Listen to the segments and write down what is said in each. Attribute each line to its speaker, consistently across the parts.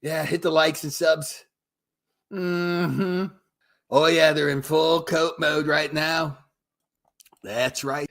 Speaker 1: Yeah, hit the likes and subs. Oh, yeah, they're in full coat mode right now. That's right.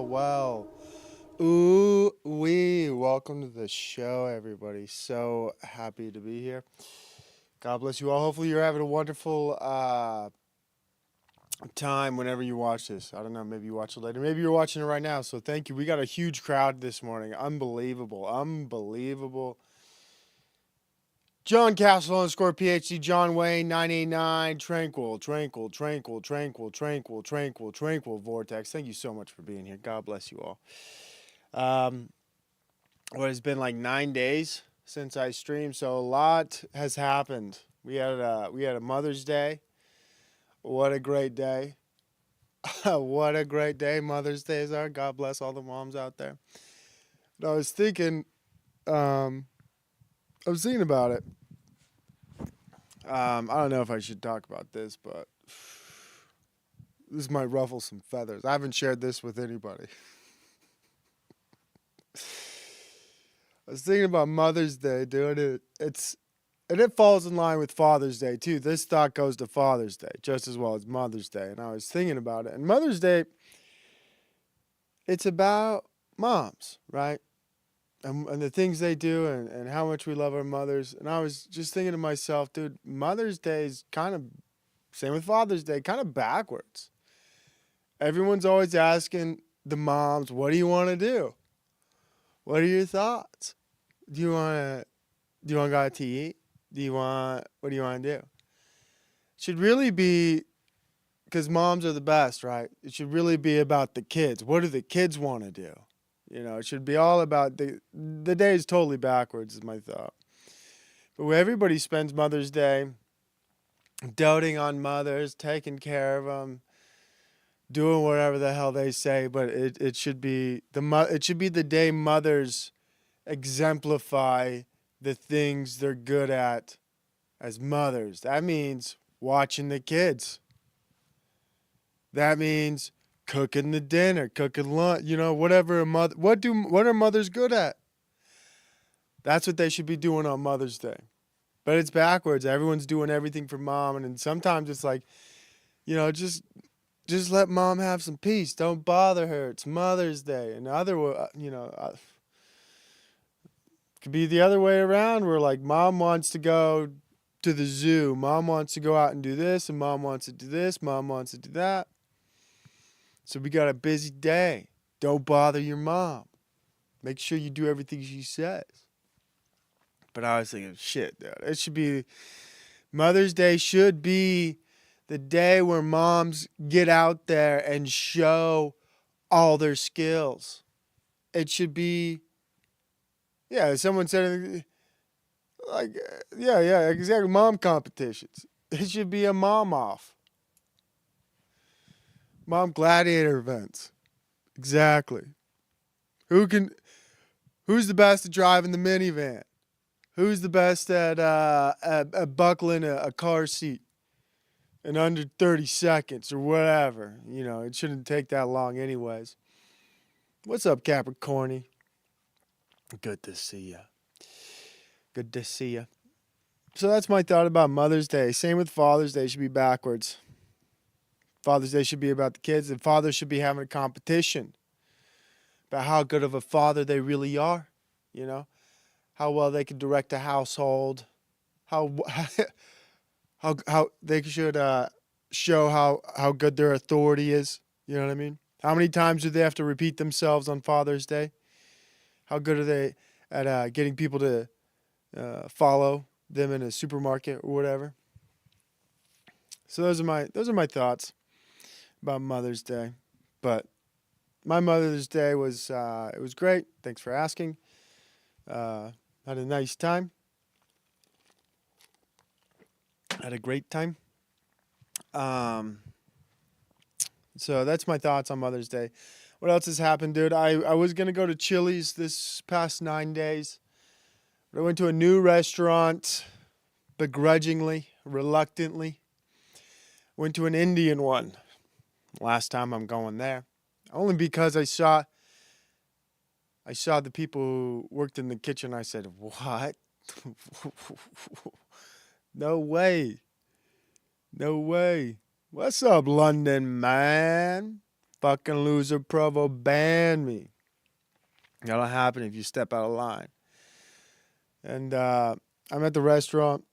Speaker 2: Well. Ooh, welcome to the show, everybody. So happy to be here. God bless you all. Hopefully, you're having a wonderful time whenever you watch this. I don't know, maybe you watch it later. Maybe you're watching it right now. So thank you. We got a huge crowd this morning. Unbelievable. John Castle _ PhD, John Wayne 989, tranquil vortex. Thank you so much for being here. God bless you all. What has been like 9 days since I streamed, so a lot has happened. We had a Mother's Day. What a great day. What a great day Mother's Days are. God bless all the moms out there. And I was thinking, I was thinking about it. I don't know if I should talk about this, but this might ruffle some feathers. I haven't shared this with anybody. I was thinking about Mother's Day, dude. And it falls in line with Father's Day too. This thought goes to Father's Day just as well as Mother's Day. And I was thinking about it. And Mother's Day, it's about moms, right? And the things they do and how much we love our mothers. And I was just thinking to myself, dude, Mother's Day is kind of, same with Father's Day, kind of backwards. Everyone's always asking the moms, what do you want to do? What are your thoughts? Do you want to go out to eat? What do you want to do? It should really be, because moms are the best, right? It should really be about the kids. What do the kids want to do? You know, it should be all about the day is totally backwards, is my thought. But where everybody spends Mother's Day doting on mothers, taking care of them, doing whatever the hell they say, but it should be the day mothers exemplify the things they're good at as mothers. That means watching the kids. That means cooking the dinner, cooking lunch, whatever what are mothers good at? That's what they should be doing on Mother's Day. But it's backwards. Everyone's doing everything for mom, and sometimes it's like, just let mom have some peace. Don't bother her. It's Mother's Day. And could be the other way around where like mom wants to go to the zoo. Mom wants to go out and do this, and mom wants to do this. Mom wants to do that. So we got a busy day. Don't bother your mom. Make sure you do everything she says. But I was thinking, shit, dude. It should be, Mother's Day should be the day where moms get out there and show all their skills. It should be, someone said, like, exactly, mom competitions. It should be a mom off. Mom gladiator events. Exactly. Who's the best at driving the minivan? Who's the best at buckling a car seat in under 30 seconds or whatever? It shouldn't take that long anyways. What's up, Capricorny? Good to see ya. Good to see ya. So that's my thought about Mother's Day. Same with Father's Day. It should be backwards. Father's Day should be about the kids, and fathers should be having a competition about how good of a father they really are. How well they can direct a household, how they should show how good their authority is. You know what I mean? How many times do they have to repeat themselves on Father's Day? How good are they at getting people to follow them in a supermarket or whatever? So those are my thoughts about Mother's Day. But my Mother's Day was it was great. Thanks for asking. Had a nice time. Had a great time. So that's my thoughts on Mother's Day. What else has happened, dude? I was going to go to Chili's this past 9 days. But I went to a new restaurant, begrudgingly, reluctantly. Went to an Indian one. Last time I'm going there. Only because I saw the people who worked in the kitchen. I said, what? No way. No way. What's up, London, man? Fucking loser Provo banned me. That'll happen if you step out of line. And I'm at the restaurant,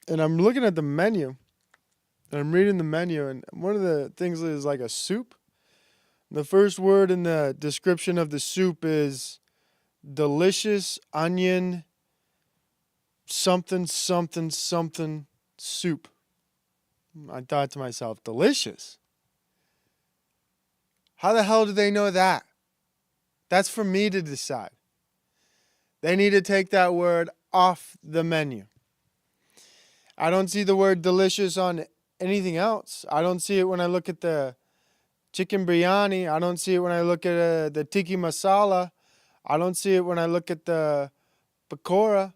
Speaker 2: and I'm looking at the menu, and I'm reading the menu, and one of the things is like a soup. The first word in the description of the soup is delicious onion something something something soup. I thought to myself, delicious? How the hell do they know that? That's for me to decide. They need to take that word off the menu. I don't see the word delicious on anything else. I don't see it when I look at the chicken biryani. I don't see it when I look at the tikka masala. I don't see it when I look at the pakora.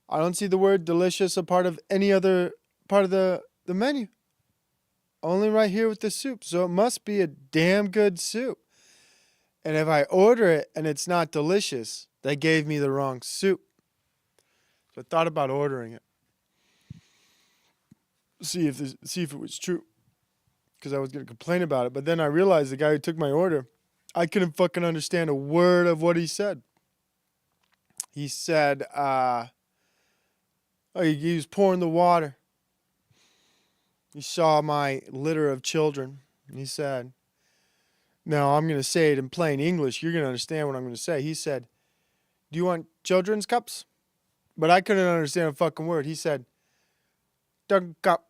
Speaker 2: I don't see the word delicious a part of any other part of the menu. Only right here with the soup. So it must be a damn good soup. And if I order it and it's not delicious, they gave me the wrong soup. So I thought about ordering it. See if it was true. Because I was going to complain about it. But then I realized the guy who took my order, I couldn't fucking understand a word of what he said. He said, he was pouring the water. He saw my litter of children. And he said, now I'm going to say it in plain English. You're going to understand what I'm going to say. He said, do you want children's cups? But I couldn't understand a fucking word. He said, "Dog cup."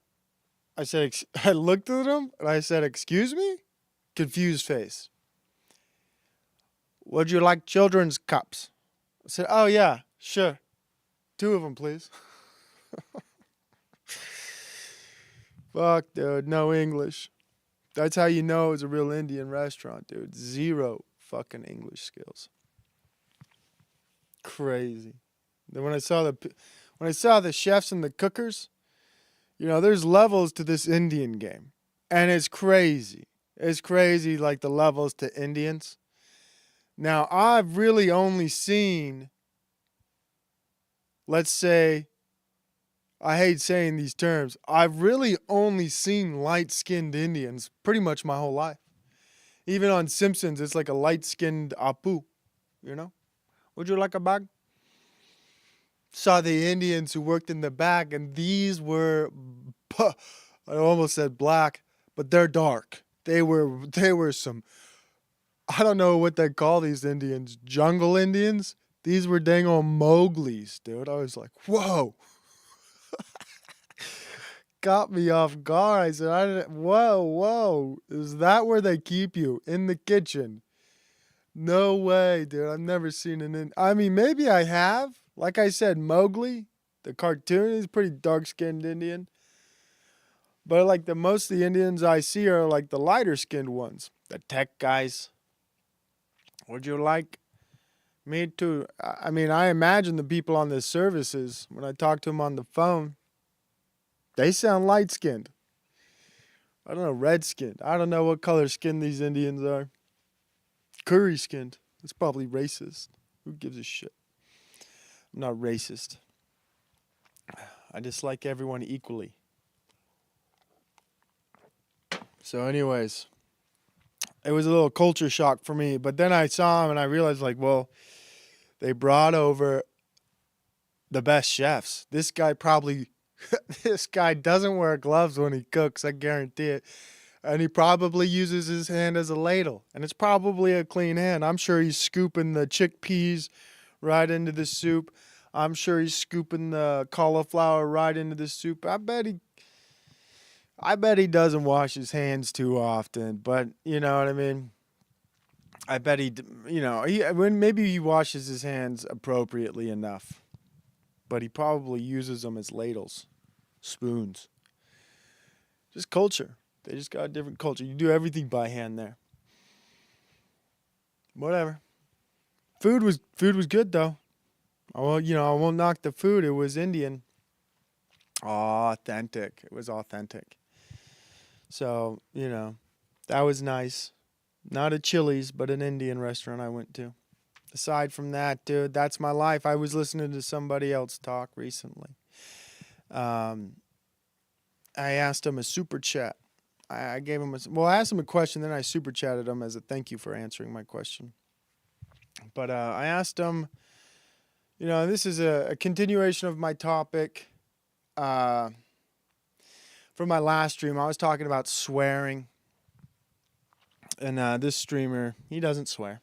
Speaker 2: I said, I looked at him and I said, excuse me? Confused face. Would you like children's cups? I said, oh yeah, sure. 2 of them, please. Fuck, dude, no English. That's how you know it's a real Indian restaurant, dude. 0 fucking English skills. Crazy. Then when I saw the chefs and the cookers, you know, there's levels to this Indian game. And it's crazy. It's crazy, like the levels to Indians. Now, I've really only seen, let's say, I hate saying these terms, I've really only seen light-skinned Indians pretty much my whole life. Even on Simpsons, it's like a light-skinned Apu, you know? Would you like a bag? Saw the Indians who worked in the back, and these were, I almost said black, but they're dark. They were some, I don't know what they call these Indians, jungle Indians? These were dang old Mowglis, dude. I was like, whoa. Got me off guard. I said, whoa. Is that where they keep you? In the kitchen? No way, dude. I've never seen an Indian. I mean, maybe I have. Like I said, Mowgli, the cartoon, is a pretty dark-skinned Indian. But like most of the Indians I see are like the lighter-skinned ones. The tech guys. Would you like me to? I mean, I imagine the people on the services, when I talk to them on the phone, they sound light-skinned. I don't know, red-skinned. I don't know what color skin these Indians are. Curry-skinned. It's probably racist. Who gives a shit? I'm not racist. I dislike everyone equally. So anyways, it was a little culture shock for me. But then I saw him and I realized, like, well, they brought over the best chefs. This guy doesn't wear gloves when he cooks, I guarantee it. And he probably uses his hand as a ladle. And it's probably a clean hand. I'm sure he's scooping the chickpeas right into the soup. I'm sure he's scooping the cauliflower right into the soup. I bet he doesn't wash his hands too often, but you know what I mean? I bet maybe he washes his hands appropriately enough, but he probably uses them as ladles, spoons. Just culture. They just got a different culture. You do everything by hand there. Whatever. Food was good though. Well, you know, I won't knock the food. It was Indian. Authentic. It was authentic. So, you know, that was nice. Not a Chili's, but an Indian restaurant I went to. Aside from that, dude, that's my life. I was listening to somebody else talk recently. I asked him a super chat. I gave him I asked him a question, then I super chatted him as a thank you for answering my question. But I asked him, you know, this is a continuation of my topic from my last stream. I was talking about swearing. And this streamer, he doesn't swear.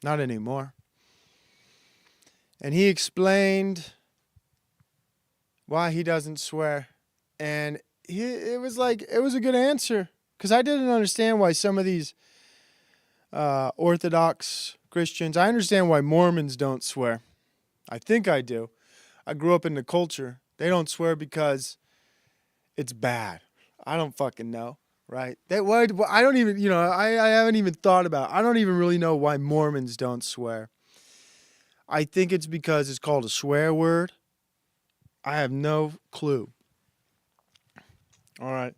Speaker 2: Not anymore. And he explained why he doesn't swear. And it was a good answer. Because I didn't understand why some of these Orthodox Christians, I understand why Mormons don't swear. I think I do. I grew up in the culture. They don't swear because it's bad. I don't fucking know, right? I don't even, you know, I haven't even thought about it. I don't even really know why Mormons don't swear. I think it's because it's called a swear word. I have no clue. All right.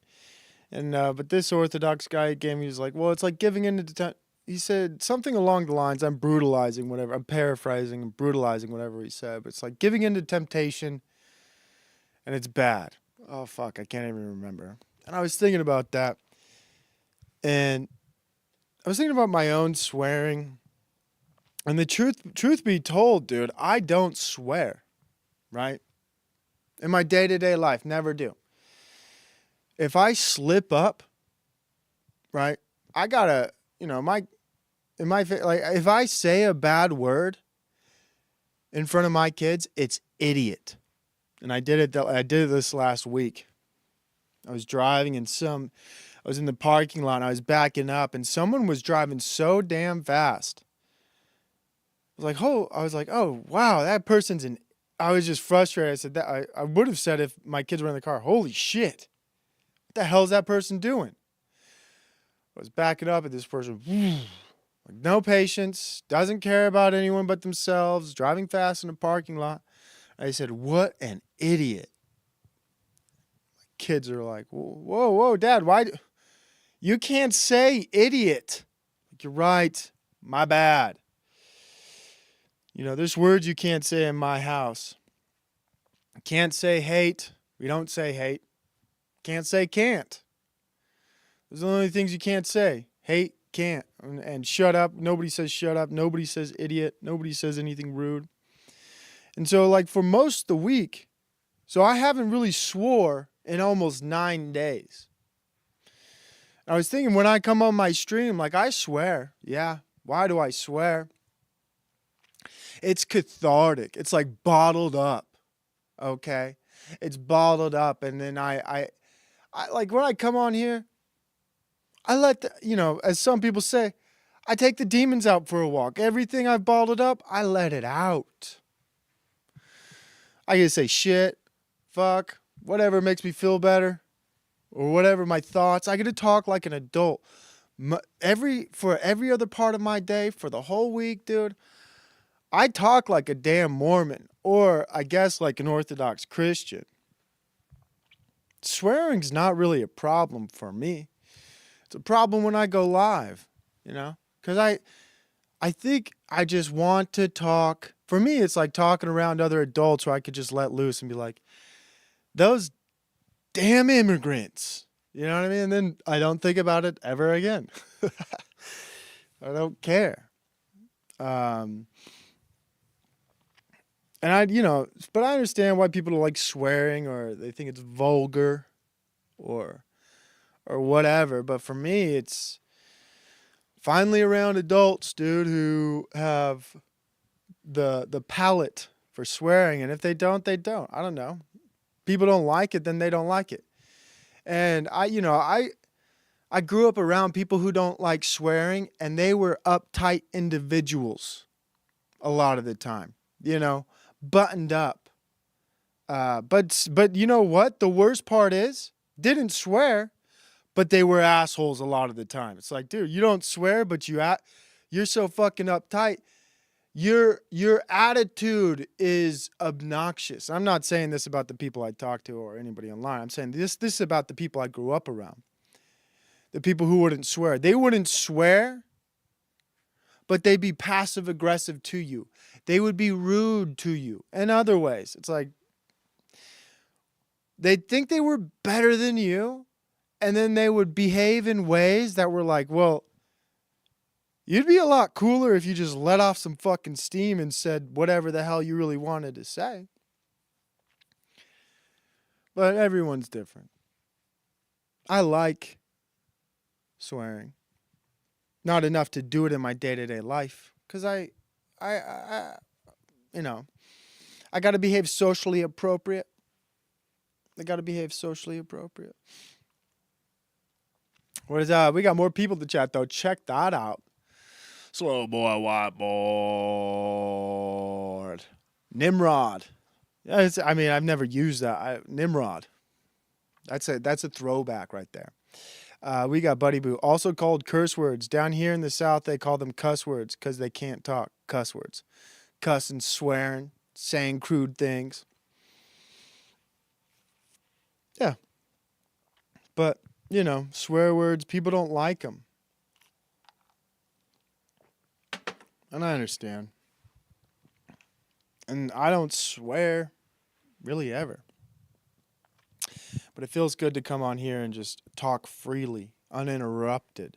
Speaker 2: And but this Orthodox guy gave me, he was like, well, it's like giving in to he said something along the lines, I'm brutalizing whatever, I'm paraphrasing and brutalizing whatever he said, but it's like giving in to temptation and it's bad. Oh fuck, I can't even remember. And I was thinking about that. And I was thinking about my own swearing. And the truth be told, dude, I don't swear, right? In my day-to-day life, never do. If I slip up, right? I gotta, like if I say a bad word in front of my kids, it's idiot. And I did it this last week. I was driving and I was in the parking lot and I was backing up and someone was driving so damn fast. I was like, oh wow, that person's I was just frustrated. I said that I would have said if my kids were in the car, holy shit. What the hell is that person doing? I was backing up at this person, like no patience, doesn't care about anyone but themselves, driving fast in a parking lot. I said, what an idiot. My kids are like, whoa, Dad, why? You can't say idiot. Like, you're right. My bad. There's words you can't say in my house. Can't say hate. We don't say hate. Can't say can't. Those are the only things you can't say. Hate, can't. And shut up. Nobody says shut up. Nobody says idiot. Nobody says anything rude. And so, like, for most of the week, so I haven't really swore in almost 9 days. I was thinking when I come on my stream, like, I swear. Yeah. Why do I swear? It's cathartic. It's like bottled up. Okay? It's bottled up. And then I like when I come on here, I let as some people say, I take the demons out for a walk. Everything I've bottled up, I let it out. I get to say shit, fuck, whatever makes me feel better, or whatever my thoughts. I get to talk like an adult. For every other part of my day, for the whole week, dude, I talk like a damn Mormon, or I guess like an Orthodox Christian. Swearing's not really a problem for me. It's a problem when I go live, because I think I just want to talk. For me, it's like talking around other adults where I could just let loose and be like, those damn immigrants. You know what I mean? And then I don't think about it ever again. I don't care. And but I understand why people don't like swearing or they think it's vulgar or whatever. But for me, it's finally around adults, dude, who have the palate for swearing. And if they don't, they don't. I don't know. People don't like it, then they don't like it. And I grew up around people who don't like swearing, and they were uptight individuals a lot of the time, buttoned up. But you know what? The worst part is, didn't swear, but they were assholes a lot of the time. It's like, dude, you don't swear, but you're so fucking uptight. Your attitude is obnoxious. I'm not saying this about the people I talk to or anybody online. I'm saying this is about the people I grew up around. The people who wouldn't swear. They wouldn't swear, but they'd be passive aggressive to you. They would be rude to you in other ways. It's like they'd think they were better than you, and then they would behave in ways that were like, well, you'd be a lot cooler if you just let off some fucking steam and said whatever the hell you really wanted to say. But everyone's different. I like swearing. Not enough to do it in my day-to-day life. Because I got to behave socially appropriate. What is that? We got more people to chat, though. Check that out. Slow boy whiteboard. Nimrod. Yeah, I've never used that. Nimrod. That's a throwback right there. We got Buddy Boo, also called curse words. Down here in the South, they call them cuss words because they can't talk. Cuss words. Cussing, swearing, saying crude things. Yeah. But, swear words, people don't like them. And I understand. And I don't swear really ever. But it feels good to come on here and just talk freely, uninterrupted.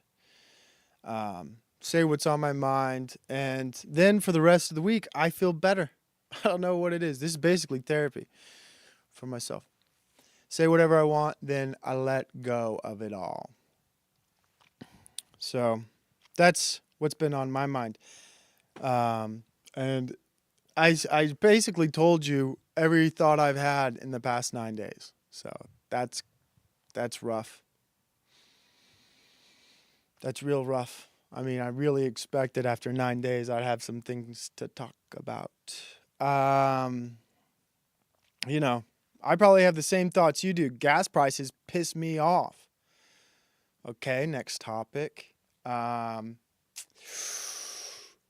Speaker 2: Say what's on my mind. And then for the rest of the week, I feel better. I don't know what it is. This is basically therapy for myself. Say whatever I want, then I let go of it all. So that's what's been on my mind. And I basically told you every thought I've had in the past 9 days. So that's rough. That's real rough. I mean, I really expected after 9 days I'd have some things to talk about. I probably have the same thoughts you do. Gas prices piss me off. Okay, next topic.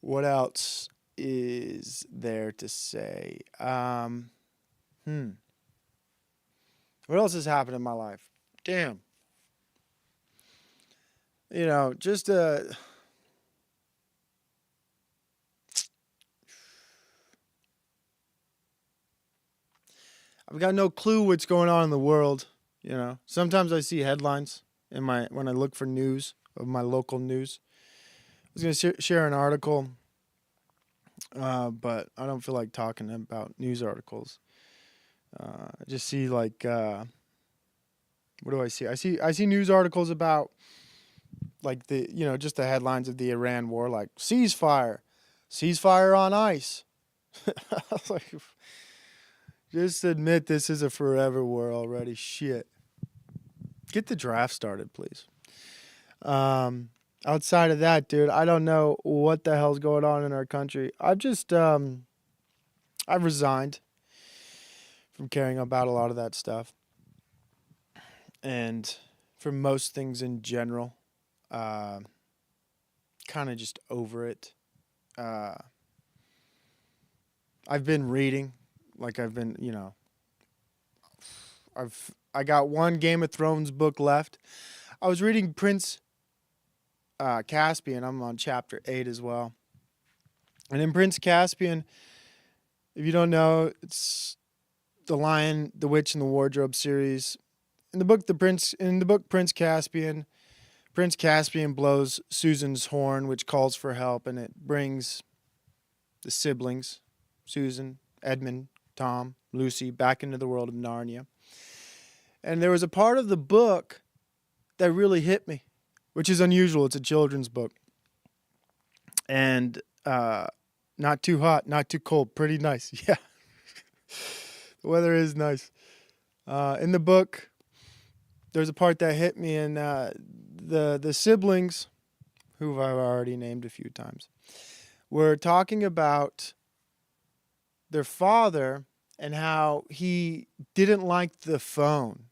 Speaker 2: What else is there to say? What else has happened in my life? Damn. Just I've got no clue what's going on in the world. Sometimes I see headlines when I look for news of my local news. I was going to share an article, but I don't feel like talking about news articles. I just see what do I see? I see news articles about just the headlines of the Iran war, like ceasefire on ice. I was like, just admit this is a forever war already. Shit. Get the draft started, please. Outside of that, dude, I don't know what the hell's going on in our country. I've resigned from caring about a lot of that stuff. And for most things in general, kind of just over it. I've been reading. I got one Game of Thrones book left. I was reading Prince Caspian. I'm on chapter 8 as well. And in Prince Caspian, if you don't know, it's the Lion, the Witch, and the Wardrobe series. In the book Prince Caspian blows Susan's horn, which calls for help, and it brings the siblings, Susan, Edmund, Tom, Lucy, back into the world of Narnia. And there was a part of the book that really hit me, which is unusual. It's a children's book. And not too hot, not too cold, pretty nice. Yeah. The weather is nice. In the book, there's a part that hit me, and the siblings, who I've already named a few times, were talking about their father and how he didn't like the phone.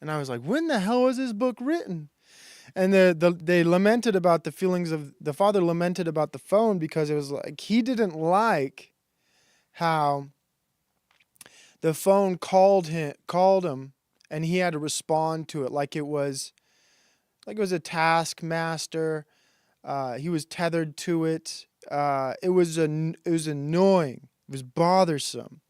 Speaker 2: And I was like, when the hell was this book written? And they lamented about the feelings of the father lamented about the phone because it was like he didn't like how the phone called him and he had to respond to it like it was a taskmaster. He was tethered to it. It was annoying. It was bothersome.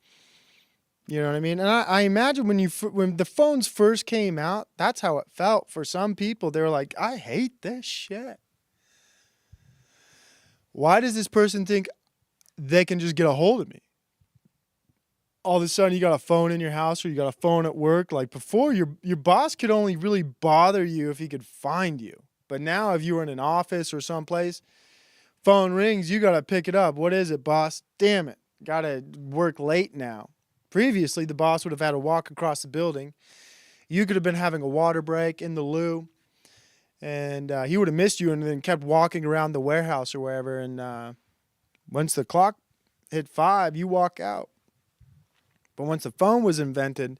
Speaker 2: You know what I mean? And I imagine when the phones first came out, that's how it felt for some people. They were like, I hate this shit. Why does this person think they can just get a hold of me? All of a sudden you got a phone in your house or you got a phone at work. Like before, your boss could only really bother you if he could find you. But now if you were in an office or someplace, phone rings, you got to pick it up. What is it, boss? Damn it. Got to work late now. Previously, the boss would have had to walk across the building. You could have been having a water break in the loo, and he would have missed you and then kept walking around the warehouse or wherever. And once the clock hit 5, you walk out. But once the phone was invented,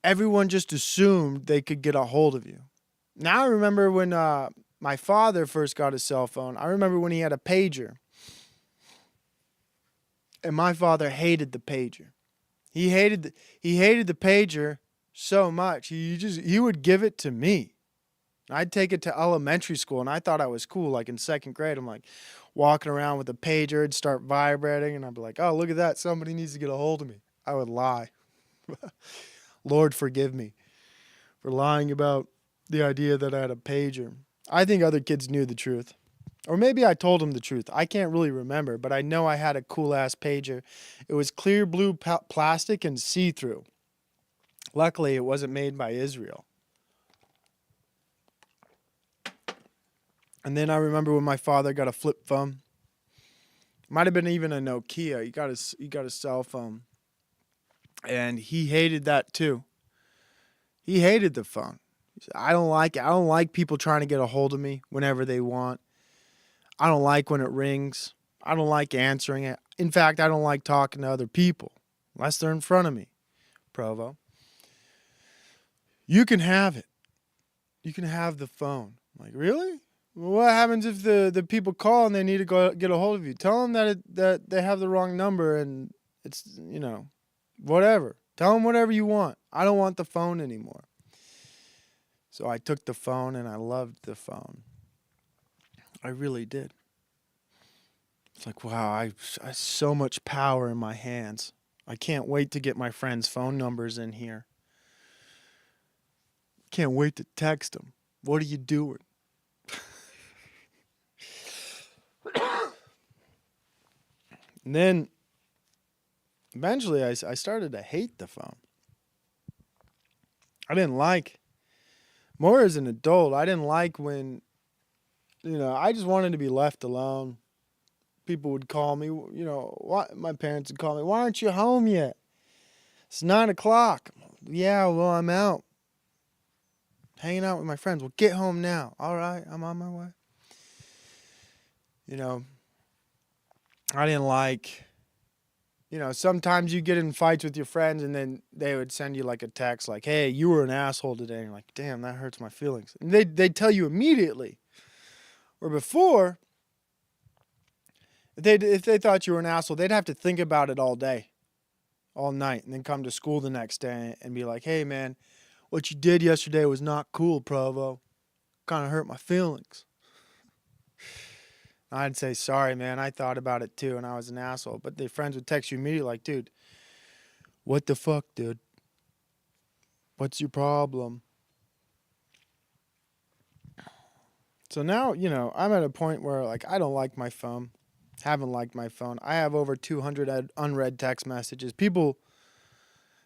Speaker 2: everyone just assumed they could get a hold of you. Now I remember when my father first got his cell phone. I remember when he had a pager. And my father hated the pager. He hated the pager so much. He would give it to me. I'd take it to elementary school, and I thought I was cool. Like in second grade, I'm like walking around with a pager, it'd start vibrating, and I'd be like, "Oh, look at that! Somebody needs to get a hold of me." I would lie. Lord, forgive me for lying about the idea that I had a pager. I think other kids knew the truth. Or maybe I told them the truth. I can't really remember, but I know I had a cool-ass pager. It was clear blue plastic and see-through. Luckily, it wasn't made by Israel. And then I remember when my father got a flip phone. Might have been even a Nokia. He got a cell phone. And he hated that too. He hated the phone. He said, I don't like it. I don't like people trying to get a hold of me whenever they want. I don't like when it rings. I don't like answering it. In fact, I don't like talking to other people unless they're in front of me. Provo. You can have it. You can have the phone. I'm like, really? Well, what happens if the people call and they need to go get a hold of you? Tell them that they have the wrong number and it's, whatever. Tell them whatever you want. I don't want the phone anymore. So I took the phone and I loved the phone. I really did. It's like, wow, I have so much power in my hands. I can't wait to get my friends' phone numbers in here. Can't wait to text them. What are you doing? And then eventually I started to hate the phone. I didn't like, more as an adult, I didn't like when, I just wanted to be left alone. People would call me, my parents would call me, why aren't you home yet? It's 9 o'clock. Yeah, well, I'm out. Hanging out with my friends. Well, get home now. All right, I'm on my way. I didn't like, sometimes you get in fights with your friends and then they would send you like a text like, hey, you were an asshole today. And you're like, damn, that hurts my feelings. And they'd tell you immediately. Or before, if they thought you were an asshole, they'd have to think about it all day, all night, and then come to school the next day and be like, hey, man, what you did yesterday was not cool, Provo. Kind of hurt my feelings. I'd say, sorry, man, I thought about it too, and I was an asshole. But their friends would text you immediately like, dude, what the fuck, dude? What's your problem? So now, I'm at a point where, like, I don't like my phone. Haven't liked my phone. I have over 200 unread text messages. People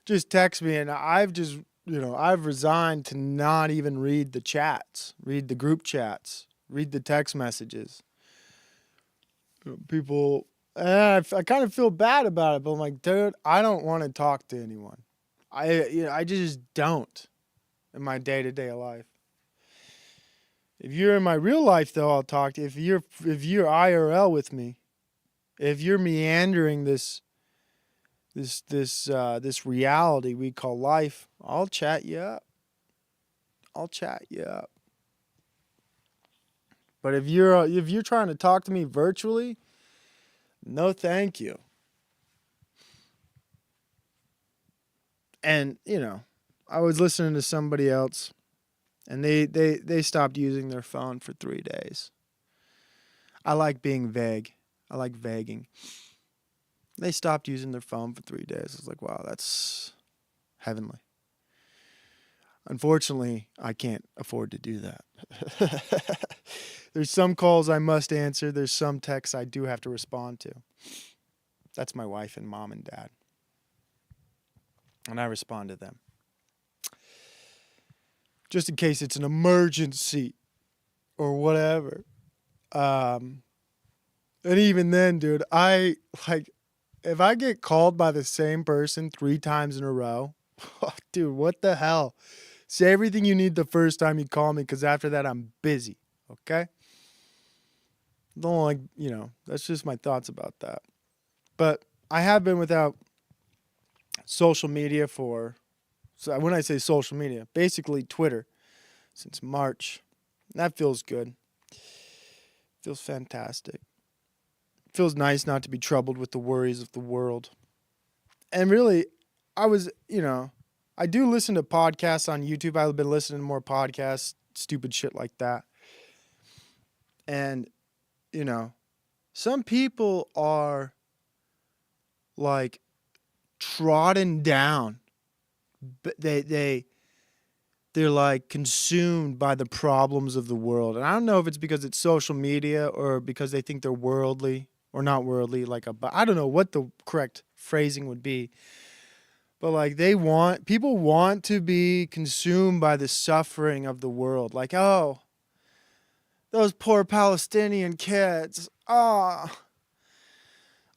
Speaker 2: just text me, and I've just, I've resigned to not even read the chats, read the group chats, read the text messages. People, I kind of feel bad about it, but I'm like, dude, I don't want to talk to anyone. I just don't in my day-to-day life. If you're in my real life, though, I'll talk to you. If you're IRL with me, if you're meandering this reality we call life, I'll chat you up. But if you're trying to talk to me virtually, no thank you. And, I was listening to somebody else and they stopped using their phone for 3 days. I like being vague. I like vaguing. They stopped using their phone for 3 days. I was like, wow, that's heavenly. Unfortunately, I can't afford to do that. There's some calls I must answer. There's some texts I do have to respond to. That's my wife and mom and dad. And I respond to them. Just in case it's an emergency or whatever. And even then, dude, if I get called by the same person 3 times in a row, dude, what the hell? Say everything you need the first time you call me, because after that, I'm busy, okay? Don't like, that's just my thoughts about that. But I have been without social media so when I say social media, basically Twitter, since March. That feels good. Feels fantastic. Feels nice not to be troubled with the worries of the world. And really, I do listen to podcasts on YouTube. I've been listening to more podcasts, stupid shit like that. And, some people are like trodden down. But they're like consumed by the problems of the world. And I don't know if it's because it's social media or because they think they're worldly or not worldly, but I don't know what the correct phrasing would be. But like people want to be consumed by the suffering of the world. Like, oh, those poor Palestinian kids. Oh,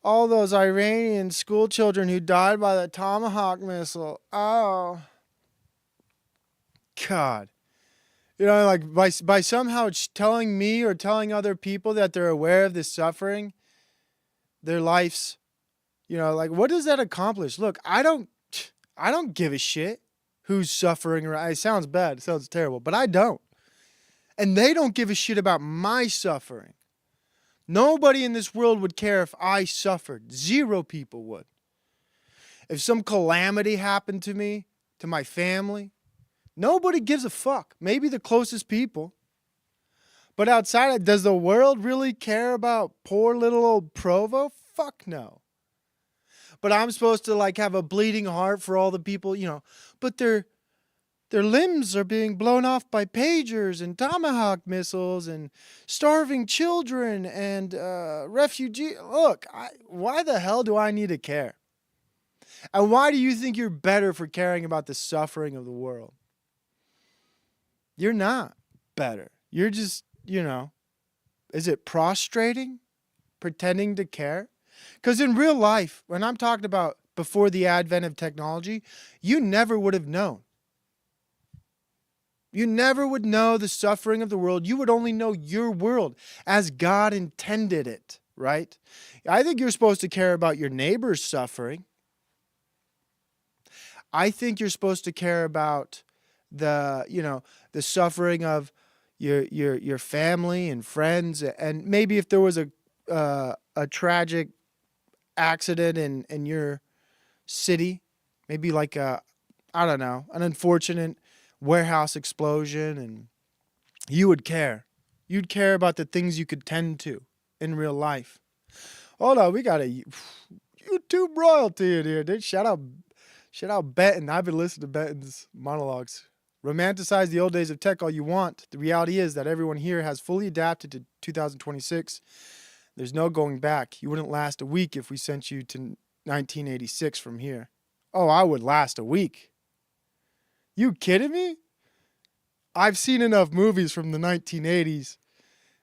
Speaker 2: all those Iranian school children who died by the Tomahawk missile. Oh, God. Like by somehow telling me or telling other people that they're aware of this suffering, their lives, like what does that accomplish? Look, I don't give a shit who's suffering. It sounds bad. It sounds terrible, but I don't. And they don't give a shit about my suffering. Nobody in this world would care if I suffered. 0 people would. If some calamity happened to me, to my family, nobody gives a fuck. Maybe the closest people. But outside, does the world really care about poor little old Provo? Fuck no. But I'm supposed to like have a bleeding heart for all the people, but their limbs are being blown off by pagers and Tomahawk missiles and starving children and refugees. Look, why the hell do I need to care? And why do you think you're better for caring about the suffering of the world? You're not better. You're just, is it prostrating? Pretending to care? Because in real life, when I'm talking about before the advent of technology, you never would have known. You never would know the suffering of the world. You would only know your world as God intended it, right? I think you're supposed to care about your neighbor's suffering. I think you're supposed to care about the suffering of your family and friends, and maybe if there was a tragic accident in your city, maybe like an unfortunate warehouse explosion, and you would care. You'd care about the things you could tend to in real life. Hold on, we got a YouTube royalty in here, dude. Shout out Benton. I've been listening to Benton's monologues. Romanticize the old days of tech all you want. The reality is that everyone here has fully adapted to 2026. There's no going back. You wouldn't last a week if we sent you to 1986 from here. Oh, I would last a week. You kidding me? I've seen enough movies from the 1980s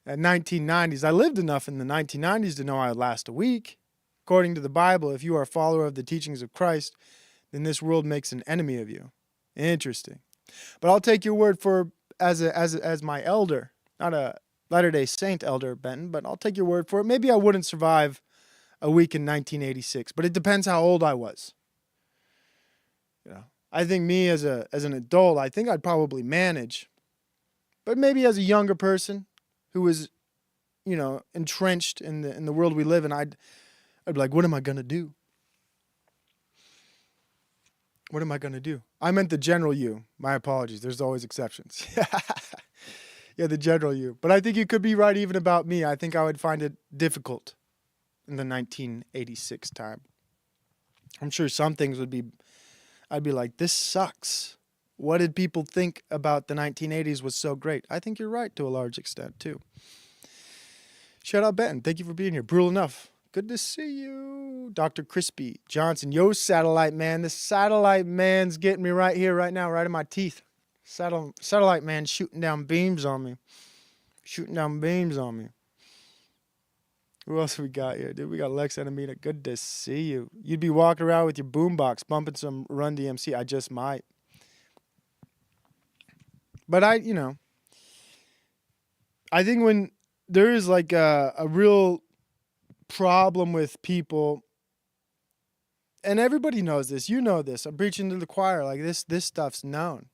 Speaker 2: and 1990s. I lived enough in the 1990s to know I would last a week. According to the Bible, if you are a follower of the teachings of Christ, then this world makes an enemy of you. Interesting. But I'll take your word for as my elder, not a Latter-day Saint elder, Benton, but I'll take your word for it. Maybe I wouldn't survive a week in 1986, but it depends how old I was. I think me as an adult, I think I'd probably manage. But maybe as a younger person who was, entrenched in the world we live in, I'd be like, what am I gonna do? What am I gonna do? I meant the general you. My apologies. There's always exceptions. Yeah, the general you. But I think you could be right even about me. I think I would find it difficult in the 1986 time. I'm sure some things I'd be like, this sucks. What did people think about the 1980s was so great? I think you're right to a large extent, too. Shout out Benton. Thank you for being here. Brutal enough. Good to see you. Dr. Crispy Johnson. Yo, Satellite Man. This Satellite Man's getting me right here, right now, right in my teeth. Satellite Man shooting down beams on me. Who else we got here, dude? We got Lex Enamita. Good to see you. You'd be walking around with your boombox, bumping some Run DMC. I just might. But I think when there is like a real problem with people, and everybody knows this, you know this, I'm preaching to the choir, like this stuff's known.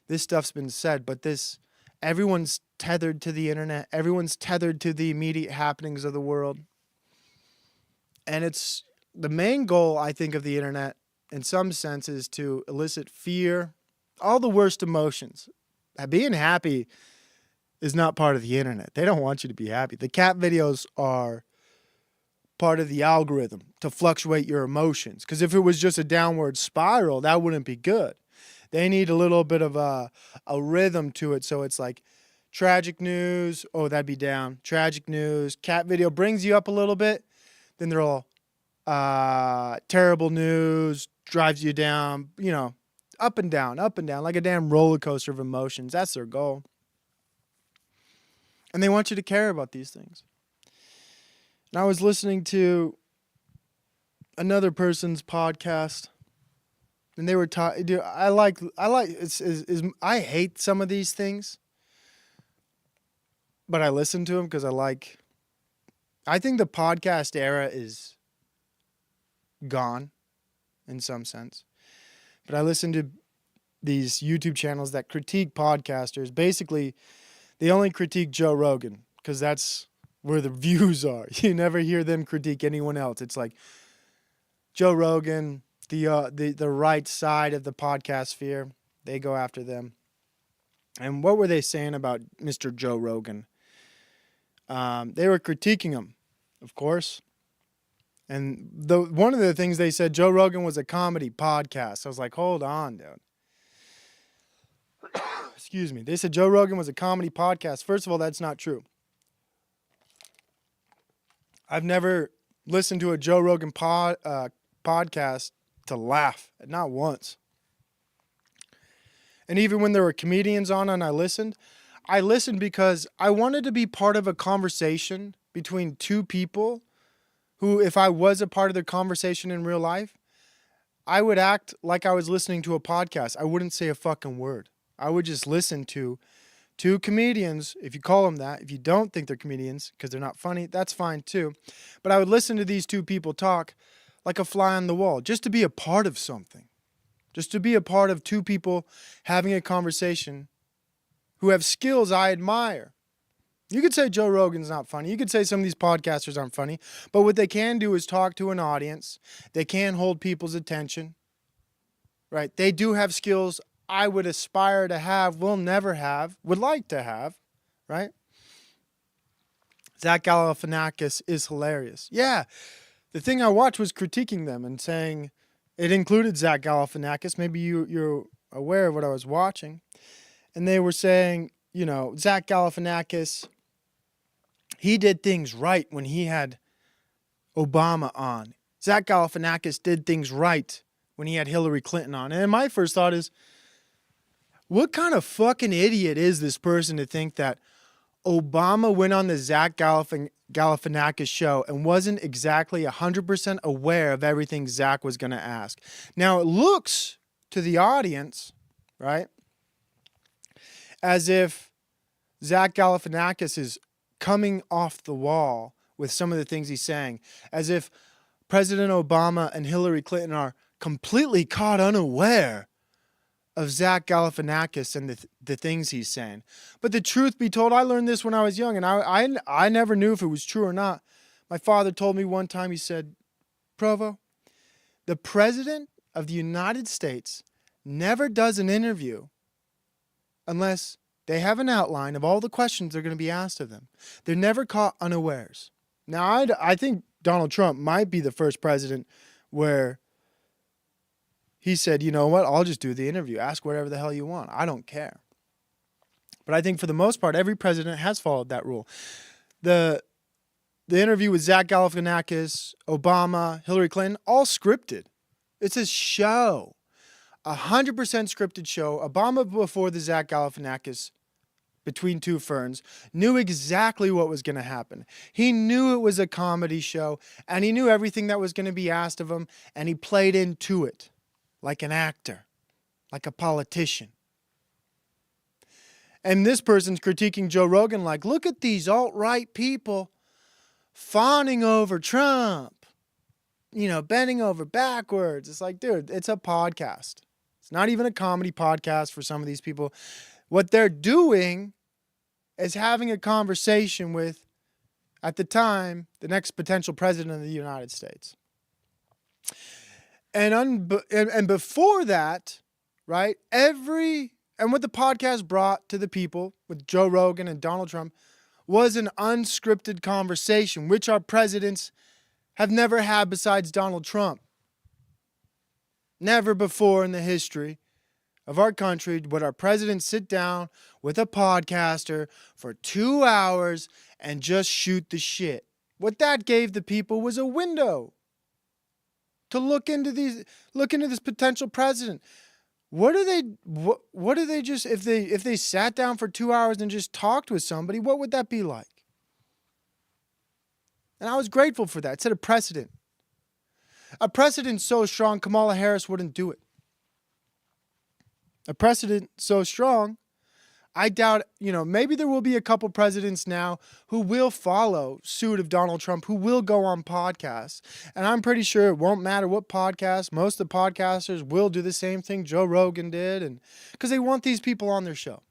Speaker 2: This stuff's been said, but everyone's tethered to the internet. Everyone's tethered to the immediate happenings of the world. And it's the main goal, I think, of the internet in some senses to elicit fear, all the worst emotions. Being happy is not part of the internet. They don't want you to be happy. The cat videos are part of the algorithm to fluctuate your emotions. Because if it was just a downward spiral, that wouldn't be good. They need a little bit of a rhythm to it. So it's like tragic news. Oh, that'd be down. Tragic news. Cat video brings you up a little bit. Then they're all terrible news, drives you down, up and down, like a damn roller coaster of emotions. That's their goal. And they want you to care about these things. And I was listening to another person's podcast, and they were talking. I hate some of these things, but I listen to them because I think the podcast era is gone in some sense. But I listen to these YouTube channels that critique podcasters. Basically, they only critique Joe Rogan because that's where the views are. You never hear them critique anyone else. It's like Joe Rogan, the right side of the podcast sphere. They go after them. And what were they saying about Mr. Joe Rogan? They were critiquing him, of course. And one of the things they said, Joe Rogan was a comedy podcast. I was like, hold on, dude. Excuse me. They said Joe Rogan was a comedy podcast. First of all, that's not true. I've never listened to a Joe Rogan podcast to laugh, not once. And even when there were comedians on and I listened because I wanted to be part of a conversation between two people who, if I was a part of their conversation in real life, I would act like I was listening to a podcast. I wouldn't say a fucking word. I would just listen to two comedians, if you call them that. If you don't think they're comedians because they're not funny, that's fine too. But I would listen to these two people talk like a fly on the wall, just to be a part of something. Just to be a part of two people having a conversation who have skills I admire. You could say Joe Rogan's not funny. You could say some of these podcasters aren't funny. But what they can do is talk to an audience. They can hold people's attention. Right? They do have skills I would aspire to have, will never have, would like to have. Right? Zach Galifianakis is hilarious. Yeah. The thing I watched was critiquing them and saying it included Zach Galifianakis. Maybe you're aware of what I was watching. And they were saying, Zach Galifianakis, he did things right when he had Obama on. Zach Galifianakis did things right when he had Hillary Clinton on. And my first thought is, what kind of fucking idiot is this person to think that Obama went on the Zach Galifianakis show and wasn't exactly 100% aware of everything Zach was going to ask? Now, it looks to the audience, right, as if Zach Galifianakis is coming off the wall with some of the things he's saying, as if President Obama and Hillary Clinton are completely caught unaware of Zach Galifianakis and the things he's saying. But the truth be told, I learned this when I was young, and I never knew if it was true or not. My father told me one time, he said, Provo, the President of the United States never does an interview unless they have an outline of all the questions they're going to be asked of them. They're never caught unawares. Now, I think Donald Trump might be the first president where he said, you know what, I'll just do the interview. Ask whatever the hell you want. I don't care. But I think for the most part, every president has followed that rule. The interview with Zach Galifianakis, Obama, Hillary Clinton, all scripted. It's a show. 100% scripted show. Obama, before the Zach Galifianakis Between Two Ferns, knew exactly what was going to happen. He knew it was a comedy show, and he knew everything that was going to be asked of him, and he played into it like an actor, like a politician. And this person's critiquing Joe Rogan like, look at these alt-right people fawning over Trump, bending over backwards. It's like, dude, it's a podcast. It's not even a comedy podcast for some of these people. What they're doing is having a conversation with, at the time, the next potential president of the United States. And before that, right? And what the podcast brought to the people with Joe Rogan and Donald Trump was an unscripted conversation, which our presidents have never had besides Donald Trump. Never before in the history of our country would our president sit down with a podcaster for 2 hours and just shoot the shit. What that gave the people was a window to look into this potential president. What do they just, if they sat down for 2 hours and just talked with somebody, what would that be like? And I was grateful for that. It set a precedent. A precedent so strong, Kamala Harris wouldn't do it. A precedent so strong, I doubt, maybe there will be a couple presidents now who will follow suit of Donald Trump, who will go on podcasts. And I'm pretty sure it won't matter what podcast. Most of the podcasters will do the same thing Joe Rogan did, and because they want these people on their show.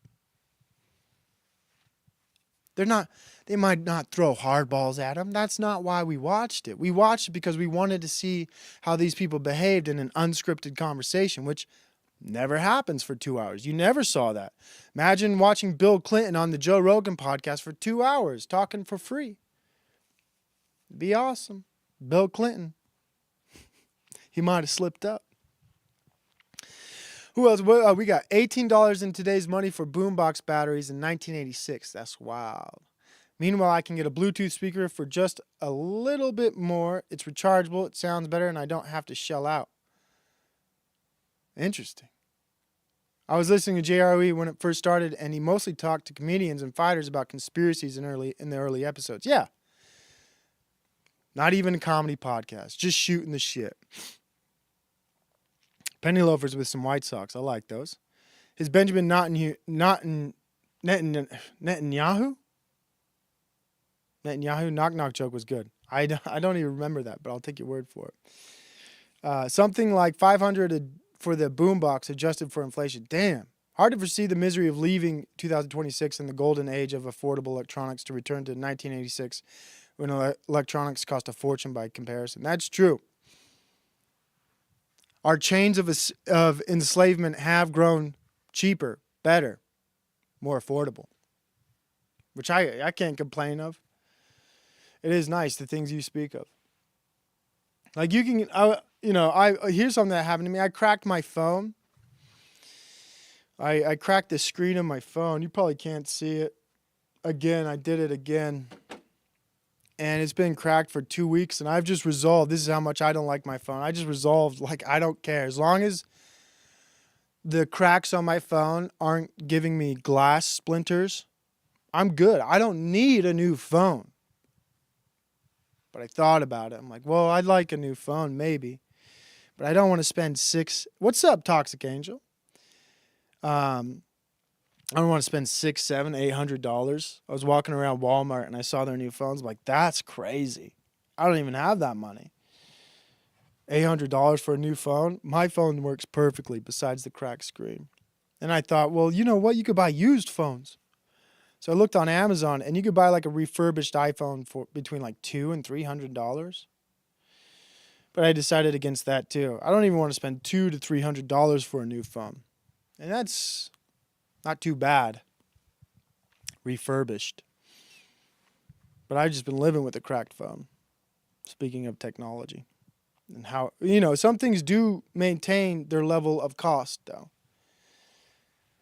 Speaker 2: They might not throw hardballs at them. That's not why we watched it. We watched it because we wanted to see how these people behaved in an unscripted conversation, which never happens for 2 hours. You never saw that. Imagine watching Bill Clinton on the Joe Rogan podcast for 2 hours talking for free. It'd be awesome. Bill Clinton. He might have slipped up. Who else? Well, we got $18 in today's money for boombox batteries in 1986. That's wild. Meanwhile, I can get a Bluetooth speaker for just a little bit more. It's rechargeable, it sounds better, and I don't have to shell out. Interesting. I was listening to JRE when it first started, and he mostly talked to comedians and fighters about conspiracies in the early episodes. Yeah. Not even a comedy podcast. Just shooting the shit. Penny loafers with some White Sox. I like those. His Benjamin Netanyahu knock-knock joke was good. I don't even remember that, but I'll take your word for it. Something like $500 for the boombox adjusted for inflation. Damn. Hard to foresee the misery of leaving 2026 and the golden age of affordable electronics to return to 1986 when electronics cost a fortune by comparison. That's true. Our chains of enslavement have grown cheaper, better, more affordable, which I can't complain of. It is nice, the things you speak of. Like you can, here's something that happened to me. I cracked my phone. I cracked the screen of my phone. You probably can't see it. Again, I did it again. And it's been cracked for 2 weeks, and I've just resolved, this is how much I don't like my phone. I just resolved, I don't care. As long as the cracks on my phone aren't giving me glass splinters, I'm good. I don't need a new phone. But I thought about it. I'm like, well, I'd like a new phone, maybe. But I don't want to spend what's up, Toxic Angel? I don't want to spend $600, $700, $800. I was walking around Walmart and I saw their new phones. I'm like, that's crazy. I don't even have that money. $800 for a new phone? My phone works perfectly besides the cracked screen. And I thought, well, you know what? You could buy used phones. So I looked on Amazon and you could buy like a refurbished iPhone for between like $200 and $300. But I decided against that too. I don't even want to spend $200 to $300 for a new phone. And that's not too bad. Refurbished. But I've just been living with a cracked phone. Speaking of technology. And how, some things do maintain their level of cost, though.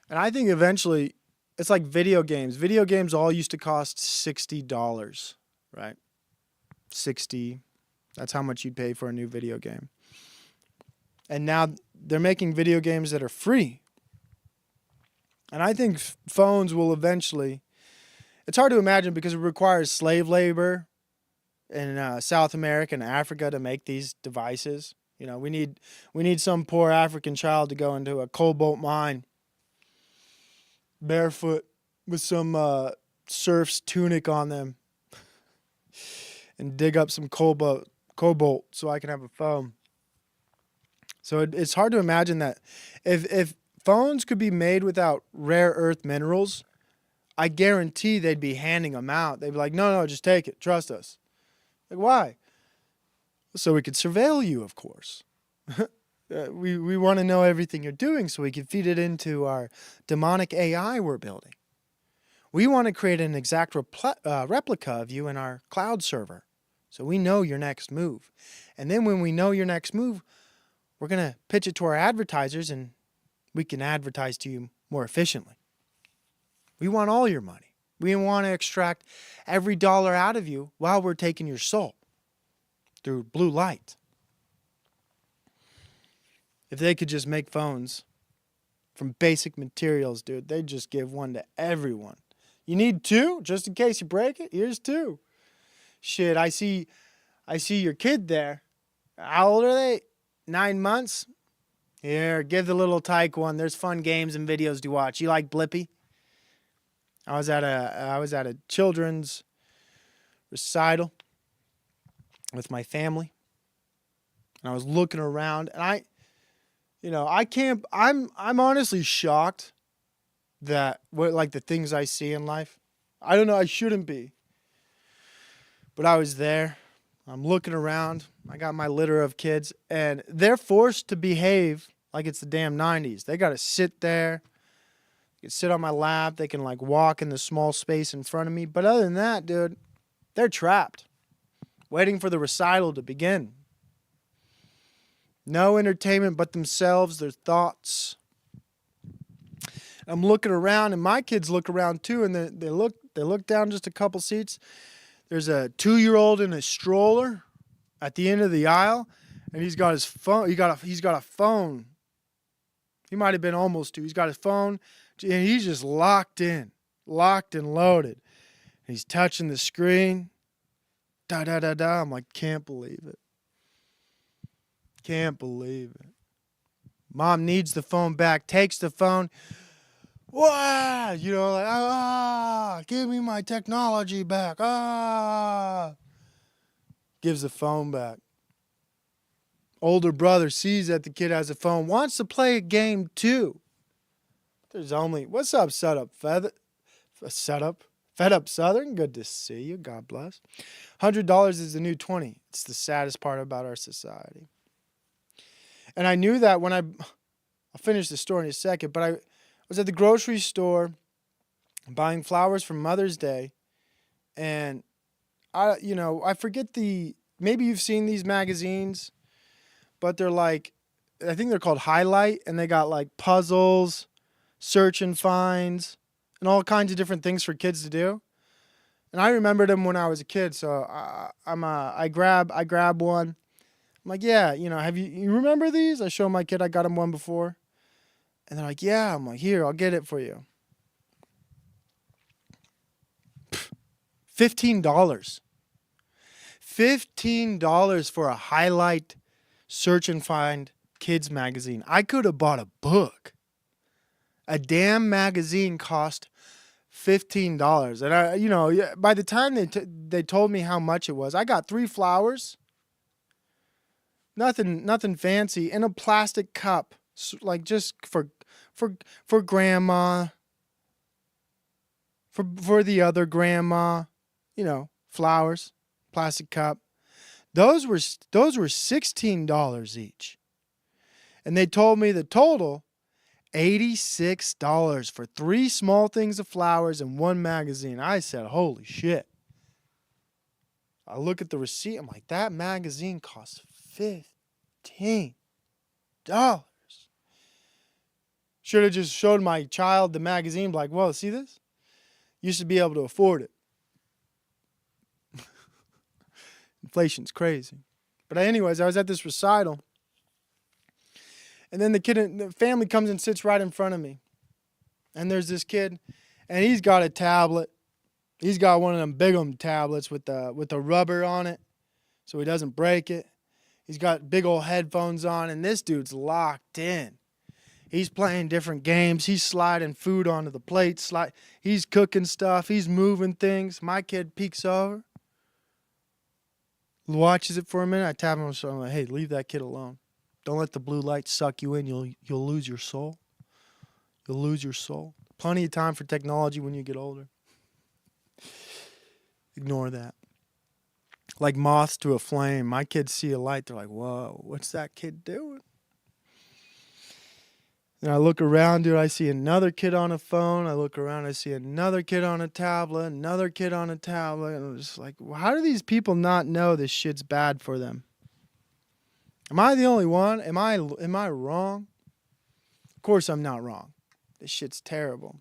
Speaker 2: And I think eventually, it's like video games. Video games all used to cost $60, right? 60. That's how much you'd pay for a new video game. And now they're making video games that are free. And I think phones will eventually, it's hard to imagine because it requires slave labor in South America and Africa to make these devices. We need some poor African child to go into a cobalt mine barefoot with some serf's tunic on them and dig up some cobalt so I can have a phone. So it's hard to imagine that if phones could be made without rare earth minerals, I guarantee they'd be handing them out. They'd be like, no, just take it. Trust us. Like, why? So we could surveil you, of course. We want to know everything you're doing so we can feed it into our demonic AI we're building. We want to create an exact replica of you in our cloud server so we know your next move. And then when we know your next move, we're going to pitch it to our advertisers and we can advertise to you more efficiently. We want all your money. We want to extract every dollar out of you while we're taking your soul through blue light. If they could just make phones from basic materials, dude, they'd just give one to everyone. You need two? Just in case you break it? Here's two. Shit, I see your kid there. How old are they? 9 months? Here, give the little tyke one. There's fun games and videos to watch. You like Blippi? I was at a children's recital with my family. And I was looking around and I'm honestly shocked that the things I see in life. I don't know, I shouldn't be. But I was there. I'm looking around. I got my litter of kids and they're forced to behave like it's the damn 90s. They got to sit there. They can sit on my lap. They can walk in the small space in front of me. But other than that, dude, they're trapped, waiting for the recital to begin. No entertainment but themselves, their thoughts. I'm looking around, and my kids look around too, and they look down just a couple seats. There's a 2-year-old in a stroller at the end of the aisle, and he's got his phone. He's got a phone. He might have been almost 2. He's got his phone, and he's just locked and loaded. And he's touching the screen. Da da da da. I'm like, can't believe it. Can't believe it. Mom needs the phone back, takes the phone. Wow, give me my technology back. Gives the phone back. Older brother sees that the kid has a phone, wants to play a game too. There's only, what's up, Fed Up Southern? Good to see you. God bless. $100 is the new 20. It's the saddest part about our society. And I knew that when I'll finish the story in a second, but I was at the grocery store buying flowers for Mother's Day. And I forget maybe you've seen these magazines, but they're I think they're called Highlight, and they got puzzles, search and finds, and all kinds of different things for kids to do. And I remembered them when I was a kid, so I grab one. I'm like, yeah, have you remember these? I show my kid I got him one before. And they're like, yeah. I'm like, here, I'll get it for you. $15. $15 for a Highlight search and find kids magazine. I could have bought a book. A damn magazine cost $15. And by the time they told me how much it was, I got 3 flowers. Nothing fancy, in a plastic cup, just for grandma, for the other grandma, flowers, plastic cup. Those were $16 each, and they told me the total $86 for 3 small things of flowers and 1 magazine. I said, holy shit. I look at the receipt. I'm like, that magazine costs $15. Should have just showed my child the magazine, like, whoa, see this? You should be able to afford it. Inflation's crazy. But anyways, I was at this recital. And then the family comes and sits right in front of me. And there's this kid, and he's got a tablet. He's got one of them big tablets with the rubber on it so he doesn't break it. He's got big old headphones on, and this dude's locked in. He's playing different games. He's sliding food onto the plate. He's cooking stuff. He's moving things. My kid peeks over, watches it for a minute. I tap him on the shoulder. I'm like, hey, leave that kid alone. Don't let the blue light suck you in. You'll lose your soul. You'll lose your soul. Plenty of time for technology when you get older. Ignore that. like moths to a flame. My kids see a light, they're like, whoa, what's that kid doing? And I look around, dude, I see another kid on a phone. I look around, I see another kid on a tablet, another kid on a tablet. And I'm just like, well, how do these people not know this shit's bad for them? Am I the only one? Am I wrong? Of course I'm not wrong. This shit's terrible.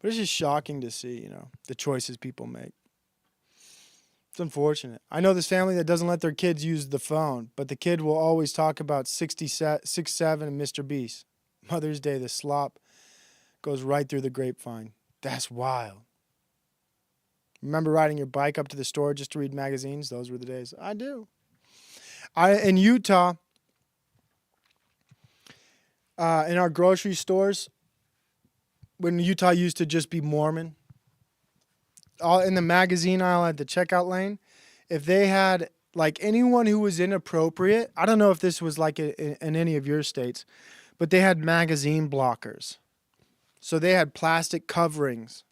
Speaker 2: But it's just shocking to see, the choices people make. It's unfortunate. I know this family that doesn't let their kids use the phone, but the kid will always talk about 6'7" and Mr. Beast. Mother's Day, the slop goes right through the grapevine. That's wild. Remember riding your bike up to the store just to read magazines? Those were the days. I do. In Utah, in our grocery stores, when Utah used to just be Mormon, all in the magazine aisle at the checkout lane, if they had like anyone who was inappropriate, I don't know if this was like in any of your states, but they had magazine blockers. So they had plastic coverings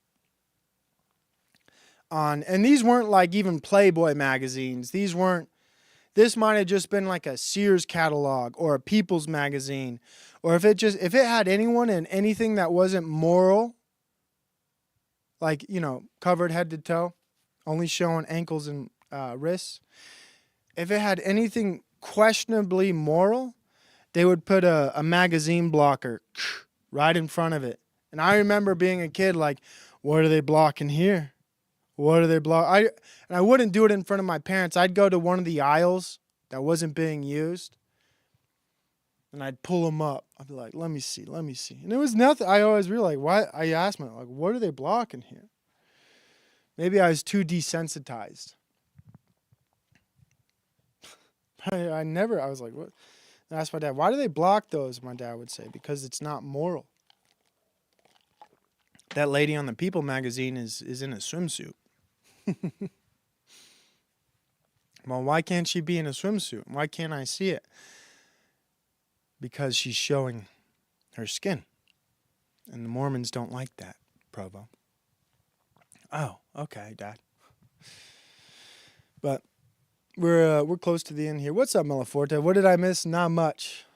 Speaker 2: on, and these weren't like even Playboy magazines. This might have just been like a Sears catalog or a People's magazine, or if it had anyone in anything that wasn't moral, like, covered head to toe, only showing ankles and wrists. If it had anything questionably moral, they would put a magazine blocker right in front of it. And I remember being a kid like, what are they blocking here? What are they blocking? And I wouldn't do it in front of my parents. I'd go to one of the aisles that wasn't being used, and I'd pull them up. I'd be like, let me see. And it was nothing. I always realized, why? I asked myself, like, what are they blocking here? Maybe I was too desensitized. I was like, what? And I asked my dad, why do they block those? My dad would say, because it's not moral. That lady on the People magazine is in a swimsuit. Well, why can't she be in a swimsuit? Why can't I see it? Because she's showing her skin. And the Mormons don't like that, Provo. Oh, okay, Dad. But we're close to the end here. What's up, Melaforte? What did I miss? Not much.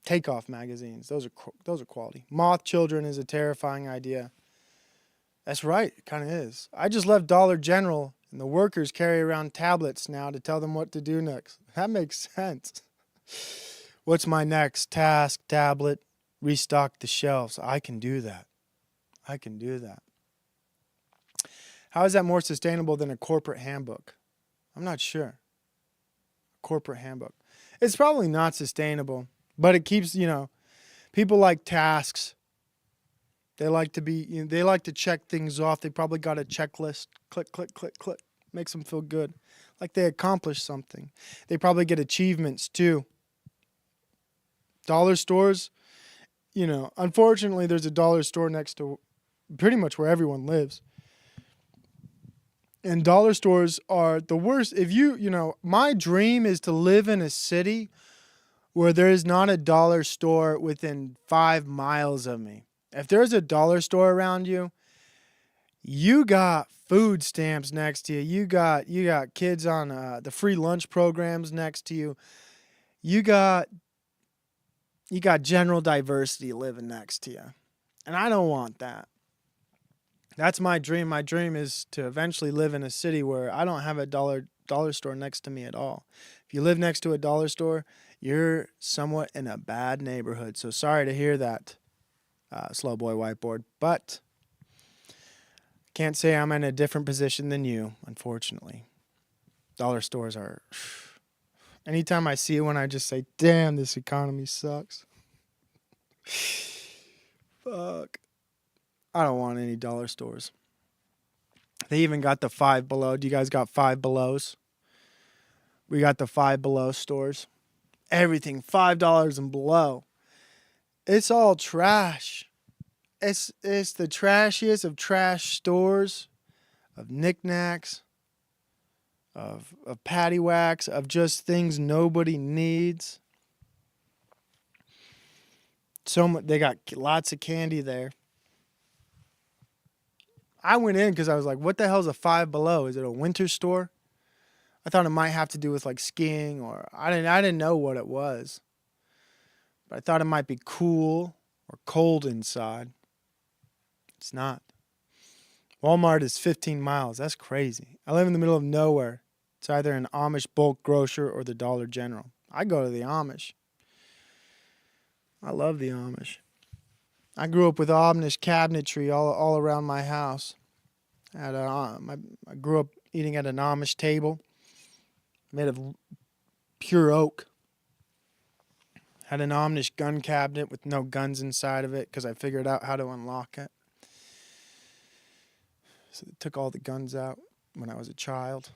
Speaker 2: Takeoff magazines. Those are quality. Moth children is a terrifying idea. That's right. It kind of is. I just left Dollar General, and the workers carry around tablets now to tell them what to do next. That makes sense. What's my next task? Tablet. Restock the shelves. I can do that. How is that more sustainable than a corporate handbook? I'm not sure. Corporate handbook. It's probably not sustainable, but it keeps, people like tasks. They like to check things off. They probably got a checklist. Click, click, click, click. Makes them feel good. Like they accomplished something. They probably get achievements too. Dollar stores, unfortunately there's a dollar store next to pretty much where everyone lives. And dollar stores are the worst. If my dream is to live in a city where there is not a dollar store within 5 miles of me. If there's a dollar store around you, you got food stamps next to you. You got kids on the free lunch programs next to you. You got general diversity living next to you. And I don't want that. That's my dream. My dream is to eventually live in a city where I don't have a dollar store next to me at all. If you live next to a dollar store, you're somewhat in a bad neighborhood. So sorry to hear that, slow boy whiteboard. But can't say I'm in a different position than you, unfortunately. Dollar stores are... Anytime I see one, I just say, damn, this economy sucks. Fuck. I don't want any dollar stores. They even got the Five Below. Do you guys got Five Belows? We got the Five Below stores. Everything $5 and below. It's all trash. It's the trashiest of trash stores, of knickknacks, of paddywhacks, of just things nobody needs. They got lots of candy there. I went in because I was like, what the hell is a Five Below? Is it a winter store? I thought it might have to do with like skiing, or I didn't know what it was. But I thought it might be cool or cold inside. It's not. Walmart is 15 miles. That's crazy. I live in the middle of nowhere. It's either an Amish bulk grocer or the Dollar General. I go to the Amish. I love the Amish. I grew up with Amish cabinetry all around my house. I grew up eating at an Amish table made of pure oak. Had an Amish gun cabinet with no guns inside of it because I figured out how to unlock it. So they took all the guns out when I was a child.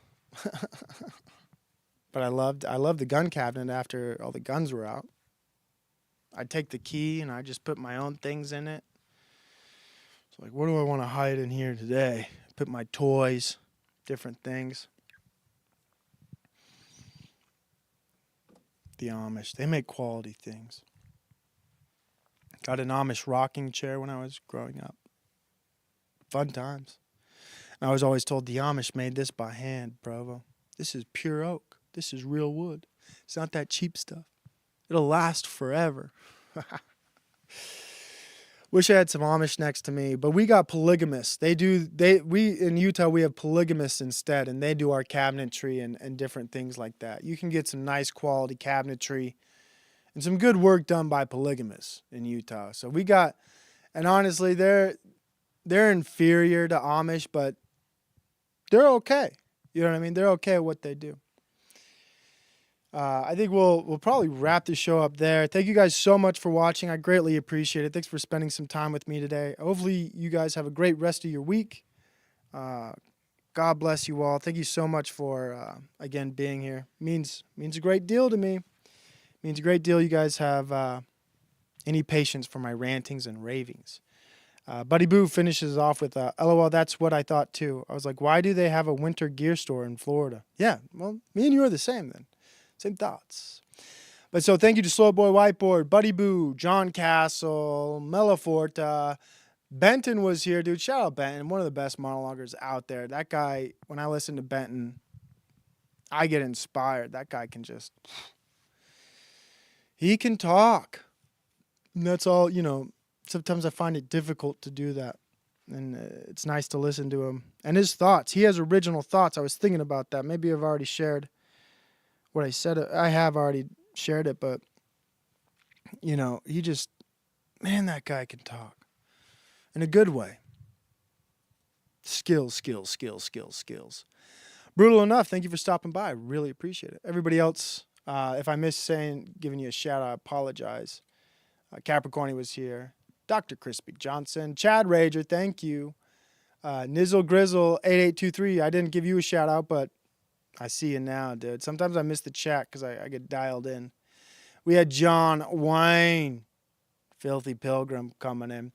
Speaker 2: But I loved the gun cabinet after all the guns were out. I'd take the key and I just put my own things in it. It's like, what do I want to hide in here today? Put my toys, different things. The Amish, they make quality things. Got an Amish rocking chair when I was growing up. Fun times. And I was always told the Amish made this by hand, Provo. This is pure oak. This is real wood. It's not that cheap stuff. It'll last forever. Wish I had some Amish next to me, but we got polygamists. We in Utah, we have polygamists instead, and they do our cabinetry and different things like that. You can get some nice quality cabinetry and some good work done by polygamists in Utah. So we got, and honestly, they're inferior to Amish, but they're okay. You know what I mean? They're okay at what they do. I think we'll probably wrap the show up there. Thank you guys so much for watching. I greatly appreciate it. Thanks for spending some time with me today. Hopefully you guys have a great rest of your week. God bless you all. Thank you so much for, again, being here. Means a great deal to me. Means a great deal you guys have any patience for my rantings and ravings. Buddy Boo finishes off with, LOL, that's what I thought too. I was like, why do they have a winter gear store in Florida? Yeah, well, me and you are the same then. Same thoughts. But so thank you to Slow Boy Whiteboard, Buddy Boo, John Castle, Mellifort. Benton was here, dude. Shout out Benton, one of the best monologuers out there. That guy, when I listen to Benton, I get inspired. That guy can just, he can talk. And that's all, sometimes I find it difficult to do that. And it's nice to listen to him. And his thoughts, he has original thoughts. I was thinking about that. Maybe I've already shared what I said. I have already shared it, but he just, man, that guy can talk in a good way. Skills. Brutal enough. Thank you for stopping by. I really appreciate it. Everybody else, if I missed giving you a shout out, I apologize. Capricorni was here. Dr. Crispy Johnson, Chad Rager, thank you. Nizzle Grizzle 8823. I didn't give you a shout out, but I see you now, dude. Sometimes I miss the chat because I get dialed in. We had John Wayne, Filthy Pilgrim, coming in.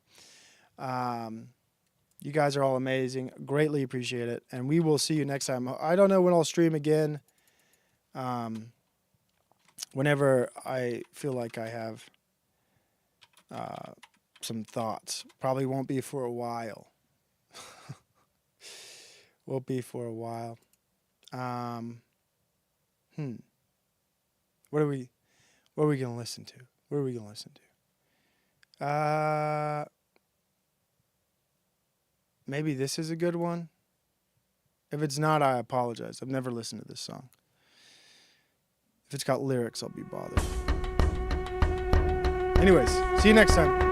Speaker 2: You guys are all amazing. Greatly appreciate it. And we will see you next time. I don't know when I'll stream again. Whenever I feel like I have some thoughts. Probably won't be for a while. Won't be for a while. What are we gonna listen to? What are we gonna listen to? Maybe this is a good one. If it's not, I apologize. I've never listened to this song. If it's got lyrics, I'll be bothered. Anyways, see you next time.